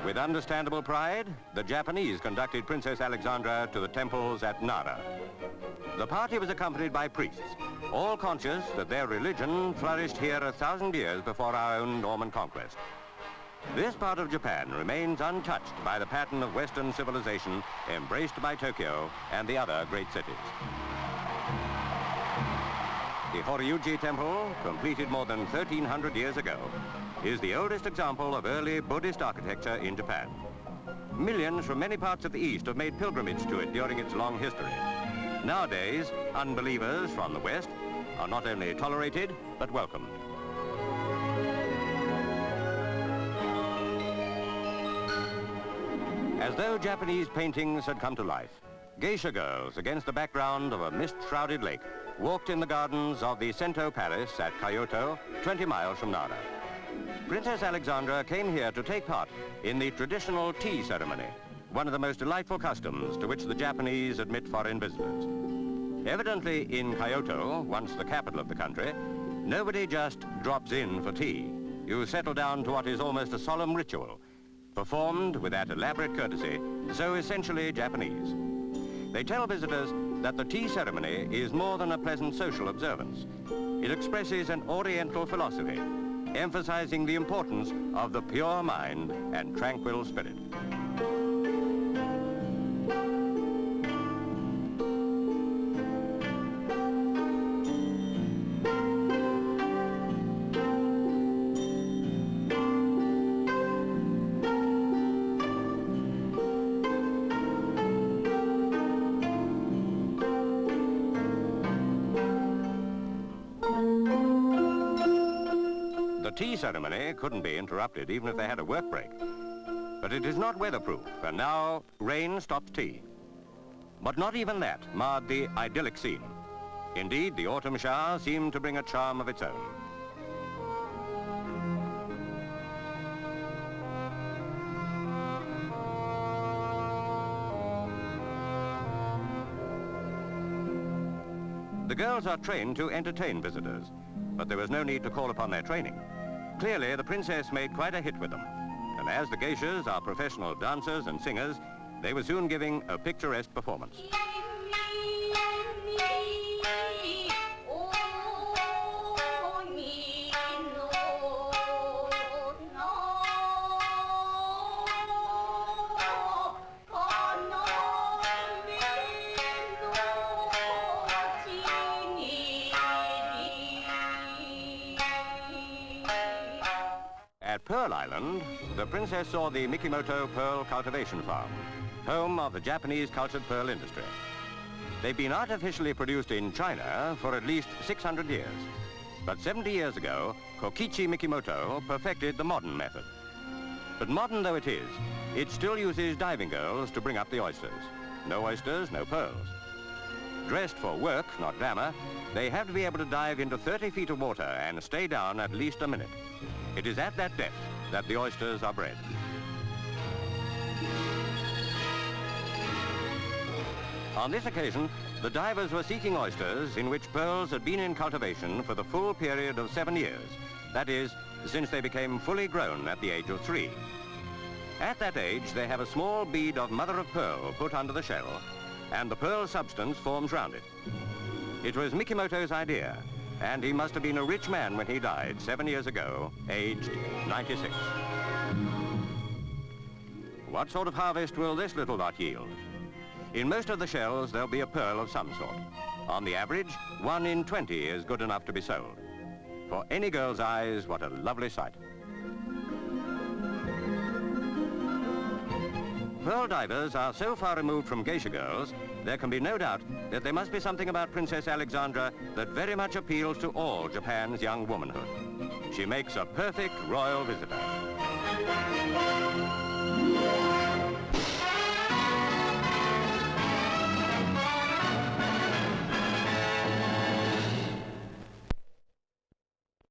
With understandable pride, the Japanese conducted Princess Alexandra to the temples at Nara. The party was accompanied by priests, all conscious that their religion flourished here 1,000 years before our own Norman conquest. This part of Japan remains untouched by the pattern of Western civilization embraced by Tokyo and the other great cities. The Horyuji Temple, completed more than 1,300 years ago, is the oldest example of early Buddhist architecture in Japan. Millions from many parts of the East have made pilgrimage to it during its long history. Nowadays, unbelievers from the West are not only tolerated, but welcomed. As though Japanese paintings had come to life, geisha girls, against the background of a mist-shrouded lake, walked in the gardens of the Sento Palace at Kyoto, 20 miles from Nara. Princess Alexandra came here to take part in the traditional tea ceremony, one of the most delightful customs to which the Japanese admit foreign visitors. Evidently, in Kyoto, once the capital of the country, nobody just drops in for tea. You settle down to what is almost a solemn ritual, performed with that elaborate courtesy, so essentially Japanese. They tell visitors that the tea ceremony is more than a pleasant social observance. It expresses an Oriental philosophy, emphasizing the importance of the pure mind and tranquil spirit. The tea ceremony couldn't be interrupted even if they had a work break. But it is not weatherproof, and now rain stops tea. But not even that marred the idyllic scene. Indeed, the autumn shower seemed to bring a charm of its own. The girls are trained to entertain visitors, but there was no need to call upon their training. Clearly, the princess made quite a hit with them. And as the geishas are professional dancers and singers, they were soon giving a picturesque performance. At Pearl Island, the princess saw the Mikimoto Pearl Cultivation Farm, home of the Japanese cultured pearl industry. They've been artificially produced in China for at least 600 years. But 70 years ago, Kokichi Mikimoto perfected the modern method. But modern though it is, it still uses diving girls to bring up the oysters. No oysters, no pearls. Dressed for work, not glamour, they have to be able to dive into 30 feet of water and stay down at least a minute. It is at that depth that the oysters are bred. On this occasion, the divers were seeking oysters in which pearls had been in cultivation for the full period of 7 years. That is, since they became fully grown at the age of 3. At that age, they have a small bead of mother of pearl put under the shell, and the pearl substance forms round it. It was Mikimoto's idea, and he must have been a rich man when he died 7 years ago, aged 96. What sort of harvest will this little lot yield? In most of the shells, there'll be a pearl of some sort. On the average, 1 in 20 is good enough to be sold. For any girl's eyes, what a lovely sight. Pearl divers are so far removed from geisha girls, there can be no doubt that there must be something about Princess Alexandra that very much appeals to all Japan's young womanhood. She makes a perfect royal visitor.